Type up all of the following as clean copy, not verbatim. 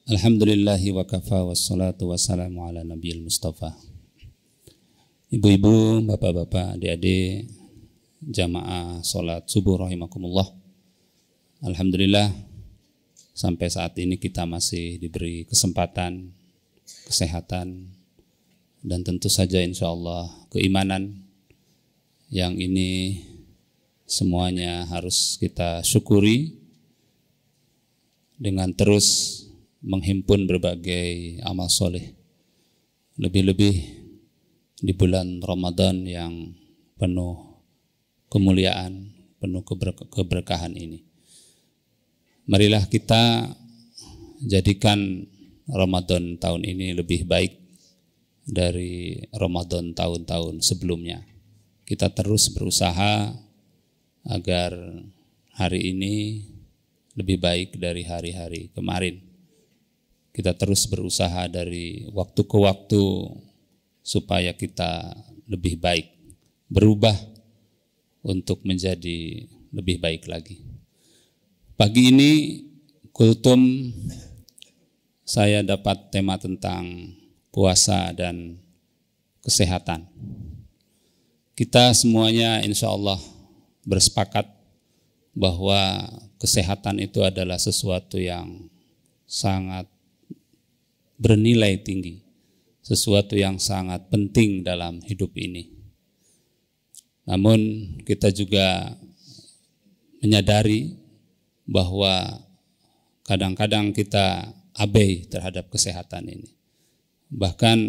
Alhamdulillahi wa kafa wassalatu wassalamu ala nabiyil mustafa. Ibu-ibu, bapak-bapak, adik-adik, jamaah sholat subuh rahimakumullah. Alhamdulillah sampai saat ini kita masih diberi kesempatan, kesehatan, dan tentu saja insya Allah keimanan yang ini semuanya harus kita syukuri dengan terus menghimpun berbagai amal soleh, lebih-lebih di bulan Ramadan yang penuh kemuliaan, penuh keberkahan ini. Marilah kita jadikan Ramadan tahun ini lebih baik dari Ramadan tahun-tahun sebelumnya. Kita terus berusaha agar hari ini lebih baik dari hari-hari kemarin. Kita terus berusaha dari waktu ke waktu supaya kita lebih baik, berubah untuk menjadi lebih baik lagi. Pagi ini kultum saya dapat tema tentang puasa dan kesehatan. Kita semuanya insya Allah bersepakat bahwa kesehatan itu adalah sesuatu yang sangat bernilai tinggi, sesuatu yang sangat penting dalam hidup ini. Namun kita juga menyadari bahwa kadang-kadang kita abai terhadap kesehatan ini. Bahkan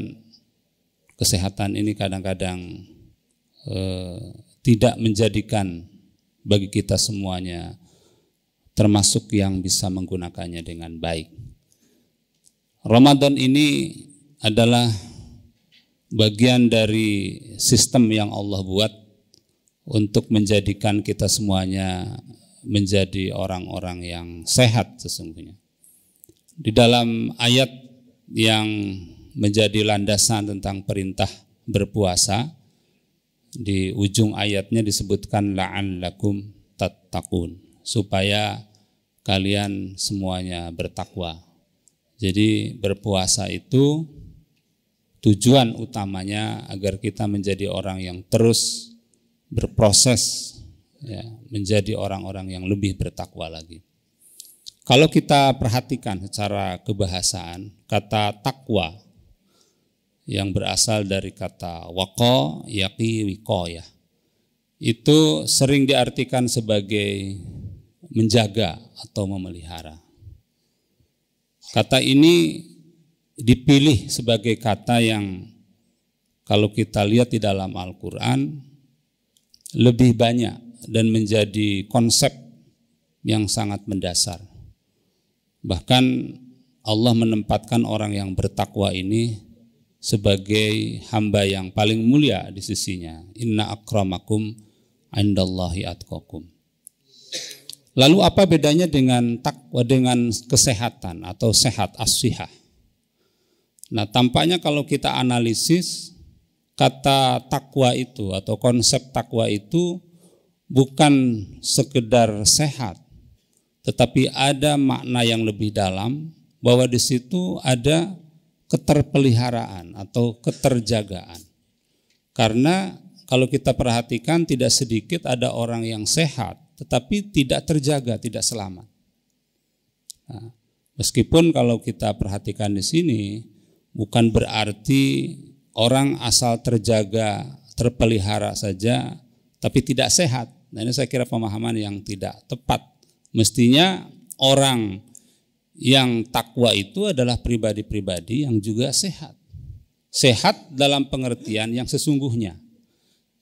kesehatan ini kadang-kadang tidak menjadikan bagi kita semuanya termasuk yang bisa menggunakannya dengan baik. Ramadan ini adalah bagian dari sistem yang Allah buat untuk menjadikan kita semuanya menjadi orang-orang yang sehat sesungguhnya. Di dalam ayat yang menjadi landasan tentang perintah berpuasa, di ujung ayatnya disebutkan la'allakum tattaqun, supaya kalian semuanya bertakwa. Jadi berpuasa itu tujuan utamanya agar kita menjadi orang yang terus berproses, ya, menjadi orang-orang yang lebih bertakwa lagi. Kalau kita perhatikan secara kebahasaan, kata takwa yang berasal dari kata waqa, yaqi, wiqayah, itu sering diartikan sebagai menjaga atau memelihara. Kata ini dipilih sebagai kata yang kalau kita lihat di dalam Al-Quran lebih banyak dan menjadi konsep yang sangat mendasar. Bahkan Allah menempatkan orang yang bertakwa ini sebagai hamba yang paling mulia di sisinya. Inna akramakum indallahi atqakum. Lalu apa bedanya dengan takwa dengan kesehatan atau sehat as-sihah? Nah, tampaknya kalau kita analisis kata takwa itu atau konsep takwa itu bukan sekedar sehat, tetapi ada makna yang lebih dalam bahwa di situ ada keterpeliharaan atau keterjagaan. Karena kalau kita perhatikan tidak sedikit ada orang yang sehat tetapi tidak terjaga, tidak selamat. Nah, meskipun kalau kita perhatikan di sini bukan berarti orang asal terjaga, terpelihara saja, tapi tidak sehat. Nah, ini saya kira pemahaman yang tidak tepat. Mestinya orang yang takwa itu adalah pribadi-pribadi yang juga sehat. Sehat dalam pengertian yang sesungguhnya.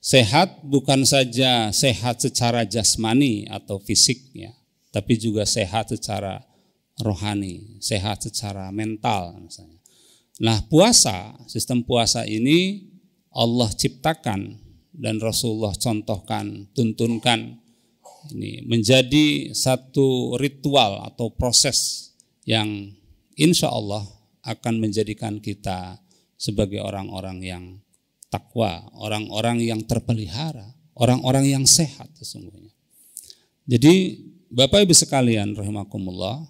Sehat bukan saja sehat secara jasmani atau fisiknya, tapi juga sehat secara rohani, sehat secara mental misalnya. Nah, puasa, sistem puasa ini Allah ciptakan dan Rasulullah contohkan, tuntunkan ini menjadi satu ritual atau proses yang insya Allah akan menjadikan kita sebagai orang-orang yang takwa, orang-orang yang terpelihara, orang-orang yang sehat sesungguhnya. Jadi Bapak Ibu sekalian rahimakumullah,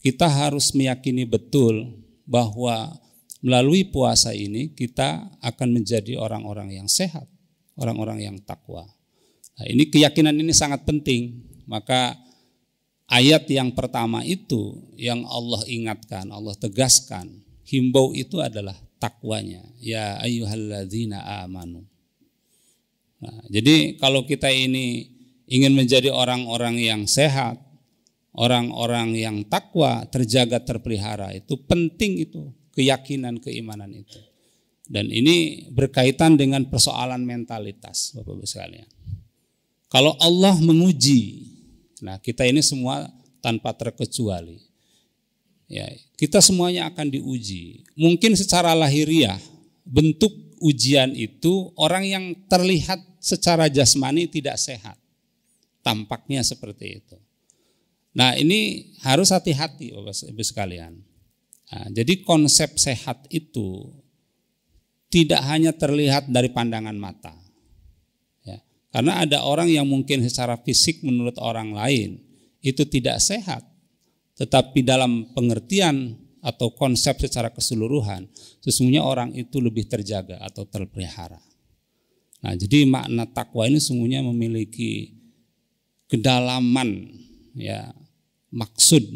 kita harus meyakini betul bahwa melalui puasa ini kita akan menjadi orang-orang yang sehat, orang-orang yang takwa. Nah, ini keyakinan ini sangat penting. Maka ayat yang pertama itu yang Allah ingatkan, Allah tegaskan, himbau itu adalah takwanya. Ya ayyuhalladzina amanu. Nah, jadi kalau kita ini ingin menjadi orang-orang yang sehat, orang-orang yang takwa, terjaga, terpelihara, itu penting itu, keyakinan, keimanan itu. Dan ini berkaitan dengan persoalan mentalitas, Bapak-Ibu sekalian. Kalau Allah menguji, nah kita ini semua tanpa terkecuali, ya, kita semuanya akan diuji. Mungkin secara lahiriah, bentuk ujian itu orang yang terlihat secara jasmani tidak sehat, tampaknya seperti itu. Nah ini harus hati-hati Bapak-Ibu sekalian. Nah, jadi konsep sehat itu tidak hanya terlihat dari pandangan mata. Ya, karena ada orang yang mungkin secara fisik menurut orang lain itu tidak sehat. Tetapi dalam pengertian atau konsep secara keseluruhan, sesungguhnya orang itu lebih terjaga atau terpelihara. Nah jadi makna takwa ini sesungguhnya memiliki kedalaman, ya, maksud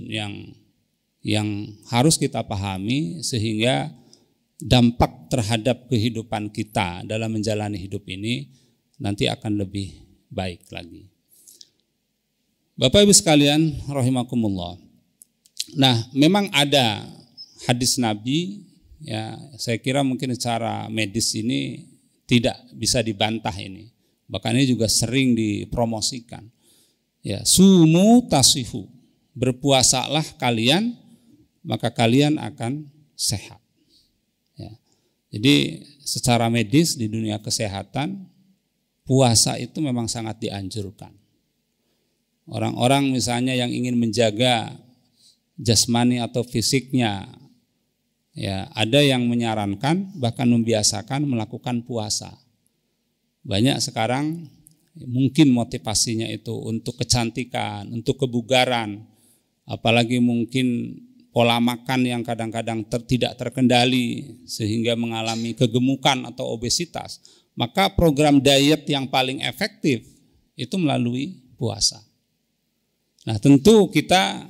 yang harus kita pahami sehingga dampak terhadap kehidupan kita dalam menjalani hidup ini nanti akan lebih baik lagi. Bapak Ibu sekalian rahimakumullah. Nah, memang ada hadis Nabi, ya, saya kira mungkin secara medis ini tidak bisa dibantah ini. Bahkan ini juga sering dipromosikan. Ya, sumu tasihu, berpuasalah kalian maka kalian akan sehat. Ya. Jadi secara medis di dunia kesehatan puasa itu memang sangat dianjurkan. Orang-orang misalnya yang ingin menjaga jasmani atau fisiknya, ya, ada yang menyarankan bahkan membiasakan melakukan puasa. Banyak sekarang mungkin motivasinya itu untuk kecantikan, untuk kebugaran, apalagi mungkin pola makan yang kadang-kadang tidak terkendali sehingga mengalami kegemukan atau obesitas. Maka program diet yang paling efektif itu melalui puasa. Nah tentu kita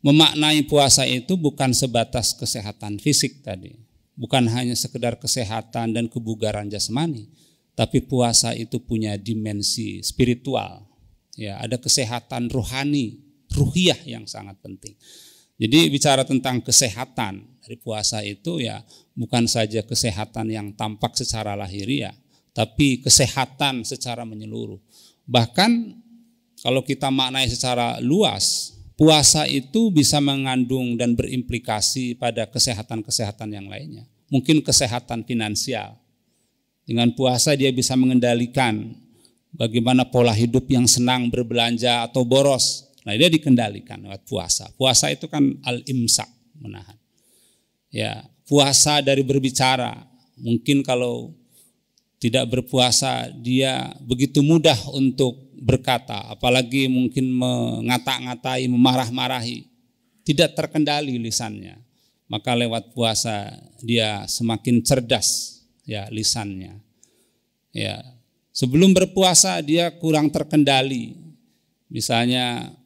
memaknai puasa itu bukan sebatas kesehatan fisik tadi, bukan hanya sekedar kesehatan dan kebugaran jasmani, tapi puasa itu punya dimensi spiritual. Ya, ada kesehatan rohani, ruhiyah yang sangat penting. Jadi bicara tentang kesehatan dari puasa itu ya bukan saja kesehatan yang tampak secara lahiriah, tapi kesehatan secara menyeluruh. Bahkan kalau kita maknai secara luas, puasa itu bisa mengandung dan berimplikasi pada kesehatan-kesehatan yang lainnya. Mungkin kesehatan finansial. Dengan puasa dia bisa mengendalikan bagaimana pola hidup yang senang berbelanja atau boros. Nah dia dikendalikan lewat puasa. Puasa itu kan al-imsak, menahan. Ya, puasa dari berbicara. Mungkin kalau tidak berpuasa dia begitu mudah untuk berkata, apalagi mungkin mengata-ngatai, memarah-marahi, tidak terkendali lisannya. Maka lewat puasa dia semakin cerdas, ya, lisannya. Ya, sebelum berpuasa dia kurang terkendali. Misalnya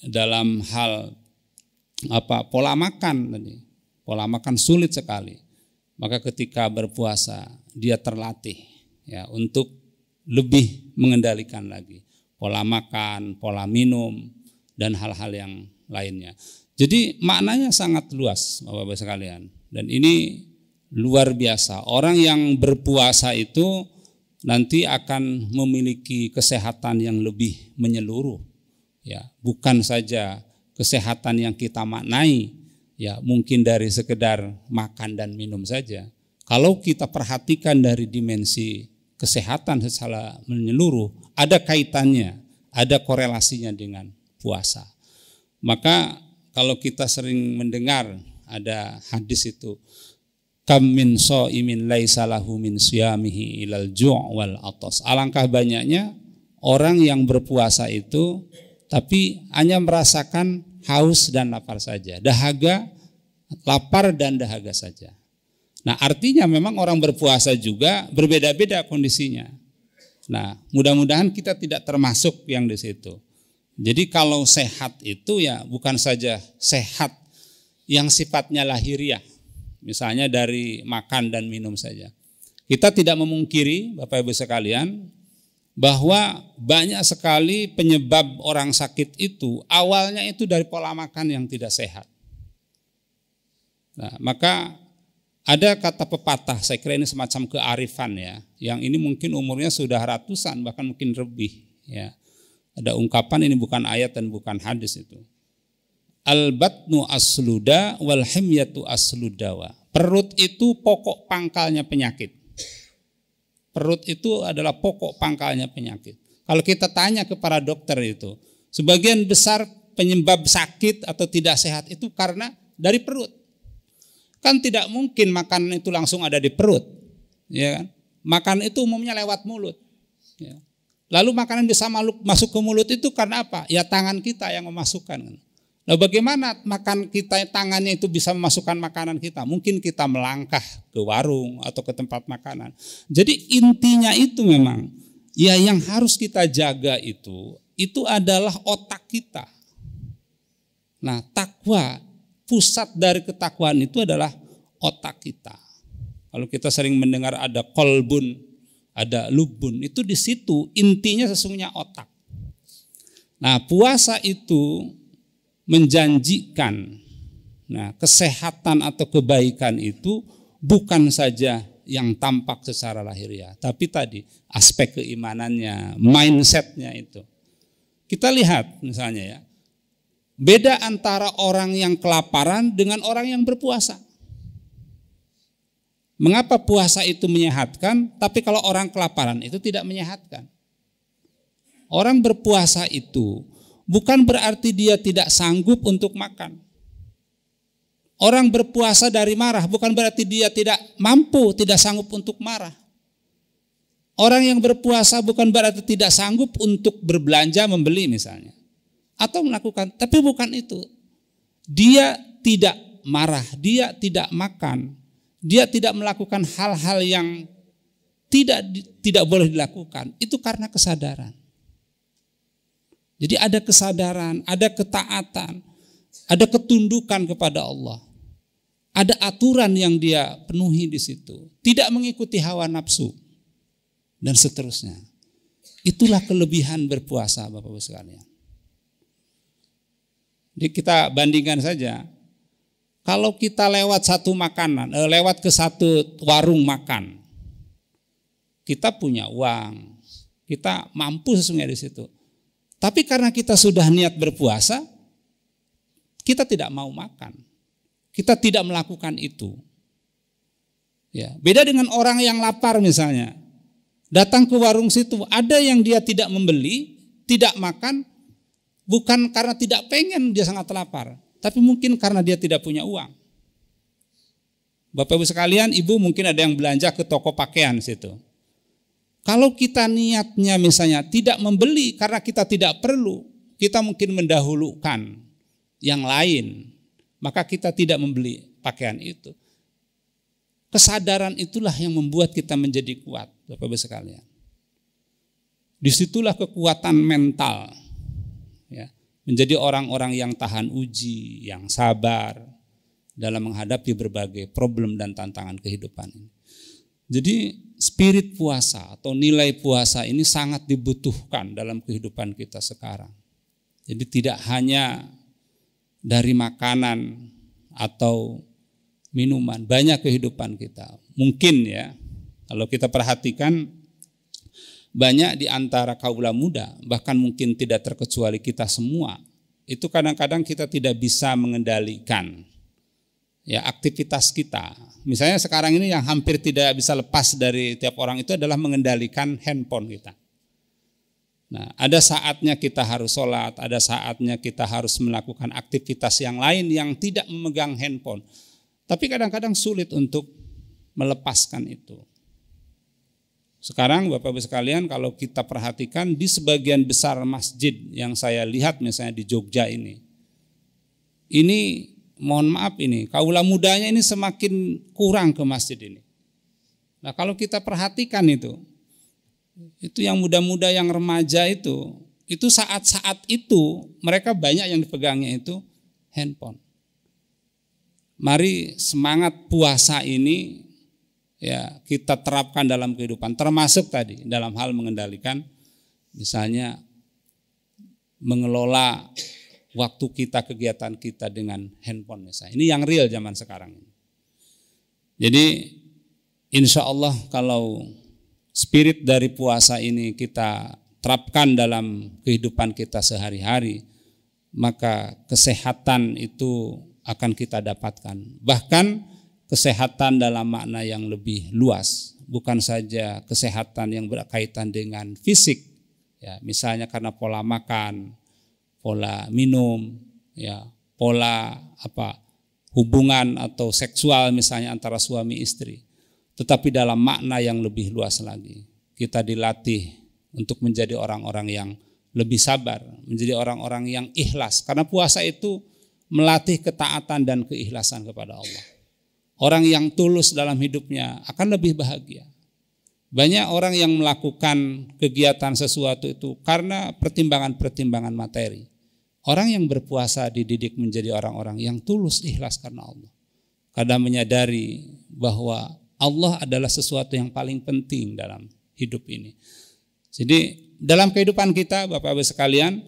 dalam hal pola makan tadi. Pola makan sulit sekali. Maka ketika berpuasa dia terlatih, ya, untuk lebih mengendalikan lagi pola makan, pola minum, dan hal-hal yang lainnya. Jadi maknanya sangat luas Bapak-Bapak sekalian. Dan ini luar biasa. Orang yang berpuasa itu nanti akan memiliki kesehatan yang lebih menyeluruh. Ya, bukan saja kesehatan yang kita maknai, ya mungkin dari sekedar makan dan minum saja. Kalau kita perhatikan dari dimensi kesehatan secara menyeluruh, ada kaitannya, ada korelasinya dengan puasa. Maka kalau kita sering mendengar ada hadis itu, kam min shaimin laisa lahu min siyamihi ilal ju' wal atas. Alangkah banyaknya orang yang berpuasa itu tapi hanya merasakan haus dan lapar saja. Dahaga, lapar dan dahaga saja. Nah, artinya memang orang berpuasa juga berbeda-beda kondisinya. Nah, mudah-mudahan kita tidak termasuk yang di situ. Jadi kalau sehat itu ya bukan saja sehat yang sifatnya lahiriah, misalnya dari makan dan minum saja. Kita tidak memungkiri, Bapak Ibu sekalian, bahwa banyak sekali penyebab orang sakit itu awalnya itu dari pola makan yang tidak sehat. Nah, maka ada kata pepatah, saya kira ini semacam kearifan ya, yang ini mungkin umurnya sudah ratusan bahkan mungkin lebih ya. Ada ungkapan, ini bukan ayat dan bukan hadis itu. Al-batnu asluda wal himyatu asludawa. Perut itu pokok pangkalnya penyakit. Perut itu adalah pokok pangkalnya penyakit. Kalau kita tanya ke para dokter itu, sebagian besar penyebab sakit atau tidak sehat itu karena dari perut. Kan tidak mungkin makanan itu langsung ada di perut, ya kan? Makanan itu umumnya lewat mulut. Ya. Lalu makanan bisa masuk ke mulut itu karena apa? Ya tangan kita yang memasukkan. Nah, bagaimana makan kita, tangannya itu bisa memasukkan makanan kita? Mungkin kita melangkah ke warung atau ke tempat makanan. Jadi intinya itu memang ya yang harus kita jaga itu adalah otak kita. Nah, takwa, pusat dari ketakwaan itu adalah otak kita. Kalau kita sering mendengar ada kolbun, ada lubun, itu di situ intinya sesungguhnya otak. Nah, puasa itu menjanjikan, nah kesehatan atau kebaikan itu bukan saja yang tampak secara lahiriah, tapi tadi aspek keimanannya, mindsetnya itu. Kita lihat misalnya ya, beda antara orang yang kelaparan dengan orang yang berpuasa. Mengapa puasa itu menyehatkan, tapi kalau orang kelaparan itu tidak menyehatkan? Orang berpuasa itu bukan berarti dia tidak sanggup untuk makan. Orang berpuasa dari marah bukan berarti dia tidak mampu, tidak sanggup untuk marah. Orang yang berpuasa bukan berarti tidak sanggup untuk berbelanja, membeli misalnya. Atau melakukan, tapi bukan itu. Dia tidak marah, dia tidak makan. Dia tidak melakukan hal-hal yang tidak boleh dilakukan. Itu karena kesadaran. Jadi ada kesadaran, ada ketaatan, ada ketundukan kepada Allah. Ada aturan yang dia penuhi di situ. Tidak mengikuti hawa nafsu dan seterusnya. Itulah kelebihan berpuasa, Bapak-Ibu sekalian. Jadi kita bandingkan saja. Kalau kita lewat satu makanan, lewat ke satu warung makan, kita punya uang, kita mampu sesungguhnya di situ. Tapi karena kita sudah niat berpuasa, kita tidak mau makan, kita tidak melakukan itu. Ya, beda dengan orang yang lapar misalnya, datang ke warung situ, ada yang dia tidak membeli, tidak makan, bukan karena tidak pengen dia sangat lapar. Tapi mungkin karena dia tidak punya uang. Bapak Ibu sekalian, Ibu mungkin ada yang belanja ke toko pakaian situ. Kalau kita niatnya misalnya tidak membeli karena kita tidak perlu, kita mungkin mendahulukan yang lain, maka kita tidak membeli pakaian itu. Kesadaran itulah yang membuat kita menjadi kuat, Bapak Ibu sekalian. Disitulah kekuatan mental, ya. Menjadi orang-orang yang tahan uji, yang sabar dalam menghadapi berbagai problem dan tantangan kehidupan ini. Jadi spirit puasa atau nilai puasa ini sangat dibutuhkan dalam kehidupan kita sekarang. Jadi tidak hanya dari makanan atau minuman, banyak kehidupan kita. Mungkin ya, kalau kita perhatikan, banyak di antara kaula muda, bahkan mungkin tidak terkecuali kita semua, itu kadang-kadang kita tidak bisa mengendalikan ya aktivitas kita. Misalnya sekarang ini yang hampir tidak bisa lepas dari tiap orang itu adalah mengendalikan handphone kita. Nah, ada saatnya kita harus sholat, ada saatnya kita harus melakukan aktivitas yang lain yang tidak memegang handphone. Tapi kadang-kadang sulit untuk melepaskan itu. Sekarang Bapak-Ibu sekalian, kalau kita perhatikan di sebagian besar masjid yang saya lihat misalnya di Jogja ini, ini mohon maaf ini kaula mudanya ini semakin kurang ke masjid ini. Nah kalau kita perhatikan itu yang muda-muda yang remaja itu saat-saat itu mereka banyak yang dipegangnya itu handphone. Mari semangat puasa ini ya kita terapkan dalam kehidupan, termasuk tadi dalam hal mengendalikan misalnya mengelola waktu kita, kegiatan kita dengan handphone misalnya. Ini yang real zaman sekarang. Jadi insya Allah kalau spirit dari puasa ini kita terapkan dalam kehidupan kita sehari-hari, maka kesehatan itu akan kita dapatkan. Bahkan kesehatan dalam makna yang lebih luas, bukan saja kesehatan yang berkaitan dengan fisik, ya, misalnya karena pola makan, pola minum, ya, pola hubungan atau seksual misalnya antara suami istri. Tetapi dalam makna yang lebih luas lagi, kita dilatih untuk menjadi orang-orang yang lebih sabar, menjadi orang-orang yang ikhlas. Karena puasa itu melatih ketaatan dan keikhlasan kepada Allah. Orang yang tulus dalam hidupnya akan lebih bahagia. Banyak orang yang melakukan kegiatan sesuatu itu karena pertimbangan-pertimbangan materi. Orang yang berpuasa dididik menjadi orang-orang yang tulus ikhlas karena Allah. Karena menyadari bahwa Allah adalah sesuatu yang paling penting dalam hidup ini. Jadi dalam kehidupan kita Bapak Ibu sekalian,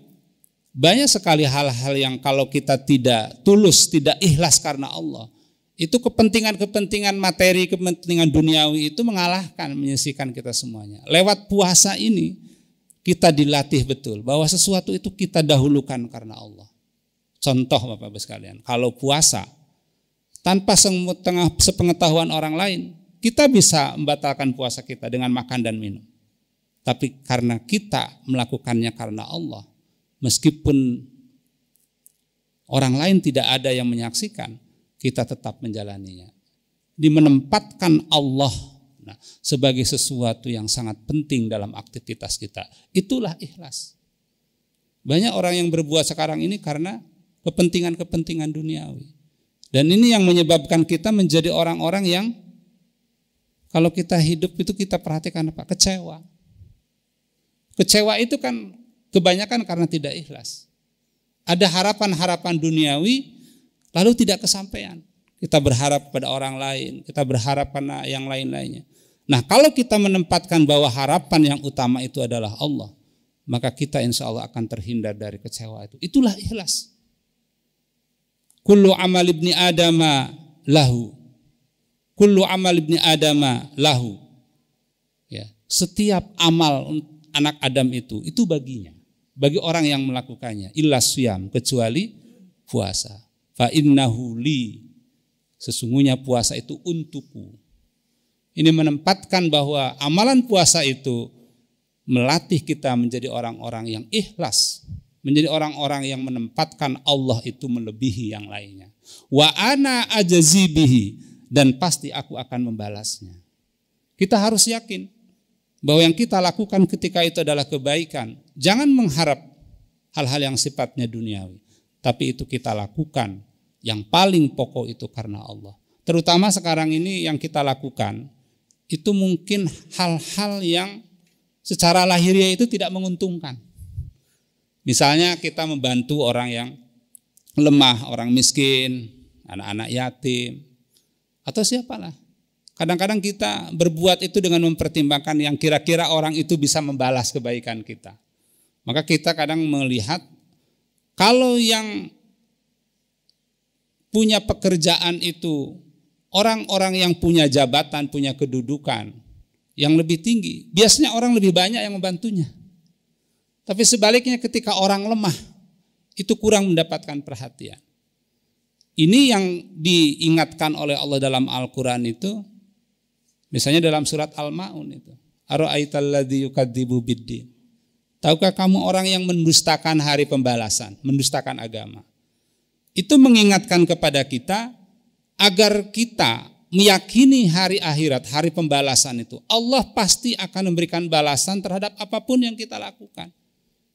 banyak sekali hal-hal yang kalau kita tidak tulus, tidak ikhlas karena Allah, itu kepentingan-kepentingan materi, kepentingan duniawi itu mengalahkan, menyisihkan kita semuanya. Lewat puasa ini kita dilatih betul bahwa sesuatu itu kita dahulukan karena Allah. Contoh Bapak Ibu sekalian, kalau puasa tanpa sepengetahuan orang lain, kita bisa membatalkan puasa kita dengan makan dan minum. Tapi karena kita melakukannya karena Allah, meskipun orang lain tidak ada yang menyaksikan, kita tetap menjalaninya. Menempatkan Allah sebagai sesuatu yang sangat penting dalam aktivitas kita. Itulah ikhlas. Banyak orang yang berbuat sekarang ini karena kepentingan-kepentingan duniawi. Dan ini yang menyebabkan kita menjadi orang-orang yang kalau kita hidup itu kita perhatikan kecewa. Kecewa itu kan kebanyakan karena tidak ikhlas. Ada harapan-harapan duniawi lalu tidak kesampaian. Kita berharap pada orang lain, kita berharap pada yang lain-lainnya. Nah kalau kita menempatkan bahwa harapan yang utama itu adalah Allah, maka kita insya Allah akan terhindar dari kecewa itu. Itulah ikhlas. Kullu amal ibni adama lahu. Kullu amal ibni adama lahu. Ya, setiap amal anak Adam itu baginya, bagi orang yang melakukannya. Illa siyam, kecuali puasa. Fa innahu li, sesungguhnya puasa itu untukku. Ini menempatkan bahwa amalan puasa itu melatih kita menjadi orang-orang yang ikhlas, menjadi orang-orang yang menempatkan Allah itu melebihi yang lainnya. Wa ana ajazi bihi, dan pasti aku akan membalasnya. Kita harus yakin bahwa yang kita lakukan ketika itu adalah kebaikan. Jangan mengharap hal-hal yang sifatnya duniawi, tapi itu kita lakukan yang paling pokok itu karena Allah. Terutama sekarang ini yang kita lakukan itu mungkin hal-hal yang secara lahiriah itu tidak menguntungkan. Misalnya kita membantu orang yang lemah, orang miskin, anak-anak yatim, atau siapalah. Kadang-kadang kita berbuat itu dengan mempertimbangkan yang kira-kira orang itu bisa membalas kebaikan kita. Maka kita kadang melihat kalau yang punya pekerjaan itu orang-orang yang punya jabatan, punya kedudukan yang lebih tinggi, biasanya orang lebih banyak yang membantunya. Tapi sebaliknya ketika orang lemah, itu kurang mendapatkan perhatian. Ini yang diingatkan oleh Allah dalam Al-Quran itu, misalnya dalam surat Al-Ma'un itu, Ara'aital ladzi yukadzibu biddin. Tahukah kamu orang yang mendustakan hari pembalasan, mendustakan agama? Itu mengingatkan kepada kita agar kita meyakini hari akhirat, hari pembalasan itu. Allah pasti akan memberikan balasan terhadap apapun yang kita lakukan.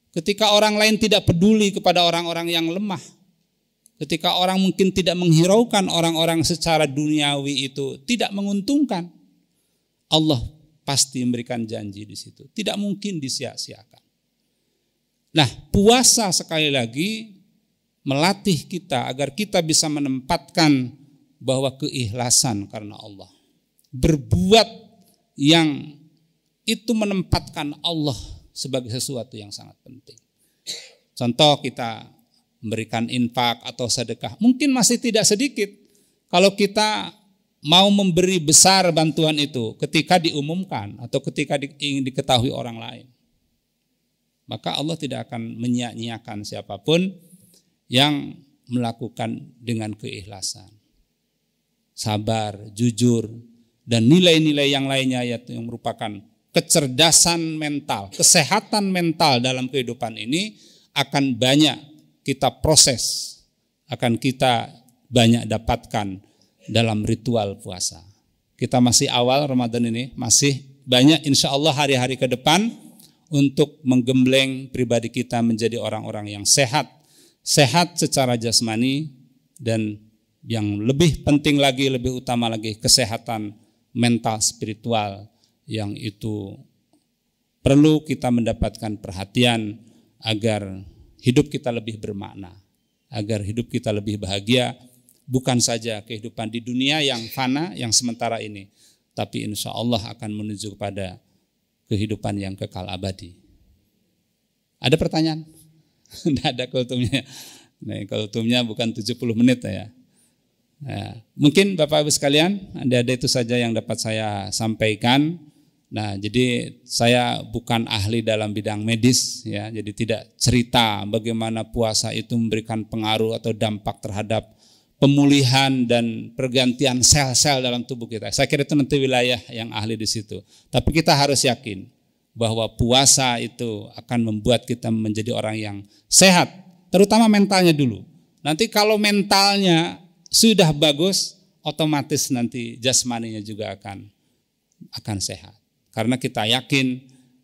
Ketika orang lain tidak peduli kepada orang-orang yang lemah, ketika orang mungkin tidak menghiraukan orang-orang secara duniawi itu tidak menguntungkan, Allah pasti memberikan janji di situ. Tidak mungkin disia-siakan. Nah, puasa sekali lagi melatih kita agar kita bisa menempatkan bahwa keikhlasan karena Allah. Berbuat yang itu menempatkan Allah sebagai sesuatu yang sangat penting. Contoh, kita memberikan infak atau sedekah, mungkin masih tidak sedikit. Kalau kita mau memberi besar bantuan itu ketika diumumkan atau ketika ingin diketahui orang lain, maka Allah tidak akan menyia-nyiakan siapapun yang melakukan dengan keikhlasan, sabar, jujur, dan nilai-nilai yang lainnya yang merupakan kecerdasan mental, kesehatan mental dalam kehidupan ini akan banyak kita proses, akan kita banyak dapatkan dalam ritual puasa. Kita masih awal Ramadan ini, masih banyak insya Allah hari-hari ke depan untuk menggembleng pribadi kita menjadi orang-orang yang sehat. Sehat secara jasmani, dan yang lebih penting lagi, lebih utama lagi, kesehatan mental spiritual yang itu perlu kita mendapatkan perhatian agar hidup kita lebih bermakna, agar hidup kita lebih bahagia, bukan saja kehidupan di dunia yang fana, yang sementara ini, tapi insya Allah akan menuju kepada kehidupan yang kekal abadi. Ada pertanyaan? Tidak ada kultumnya. Nah, kultumnya bukan 70 menit ya. Nah, mungkin Bapak Ibu sekalian, ada itu saja yang dapat saya sampaikan. Nah, jadi saya bukan ahli dalam bidang medis ya, jadi tidak cerita bagaimana puasa itu memberikan pengaruh atau dampak terhadap pemulihan dan pergantian sel-sel dalam tubuh kita. Saya kira itu nanti wilayah yang ahli di situ. Tapi kita harus yakin bahwa puasa itu akan membuat kita menjadi orang yang sehat, terutama mentalnya dulu. Nanti kalau mentalnya sudah bagus, otomatis nanti jasmaninya juga akan sehat. Karena kita yakin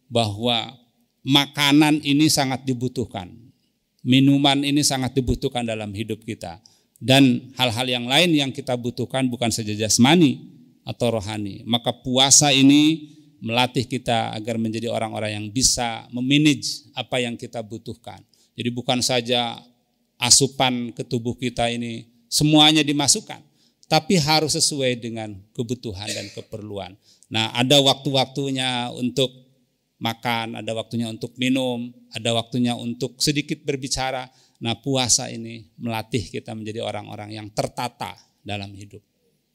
bahwa makanan ini sangat dibutuhkan, minuman ini sangat dibutuhkan dalam hidup kita, dan hal-hal yang lain yang kita butuhkan bukan saja jasmani atau rohani. Maka puasa ini melatih kita agar menjadi orang-orang yang bisa memanage apa yang kita butuhkan. Jadi bukan saja asupan ke tubuh kita ini semuanya dimasukkan, tapi harus sesuai dengan kebutuhan dan keperluan. Nah, ada waktu-waktunya untuk makan, ada waktunya untuk minum, ada waktunya untuk sedikit berbicara. Nah, puasa ini melatih kita menjadi orang-orang yang tertata dalam hidup.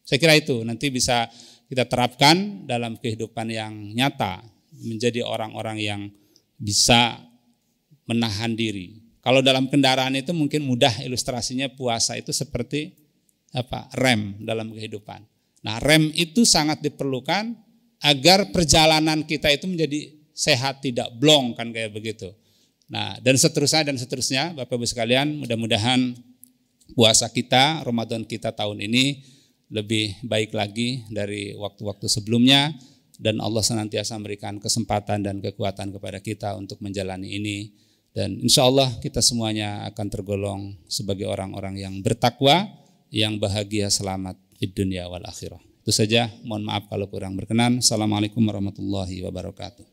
Saya kira itu nanti bisa kita terapkan dalam kehidupan yang nyata, menjadi orang-orang yang bisa menahan diri. Kalau dalam kendaraan itu mungkin mudah ilustrasinya, puasa itu seperti rem dalam kehidupan. Nah, rem itu sangat diperlukan agar perjalanan kita itu menjadi sehat, tidak blong kan kayak begitu. Nah, dan seterusnya Bapak Ibu sekalian, mudah-mudahan puasa kita, Ramadan kita tahun ini lebih baik lagi dari waktu-waktu sebelumnya, dan Allah senantiasa memberikan kesempatan dan kekuatan kepada kita untuk menjalani ini, dan insya Allah kita semuanya akan tergolong sebagai orang-orang yang bertakwa, yang bahagia selamat di dunia wal akhirah. Itu saja, mohon maaf kalau kurang berkenan. Assalamualaikum warahmatullahi wabarakatuh.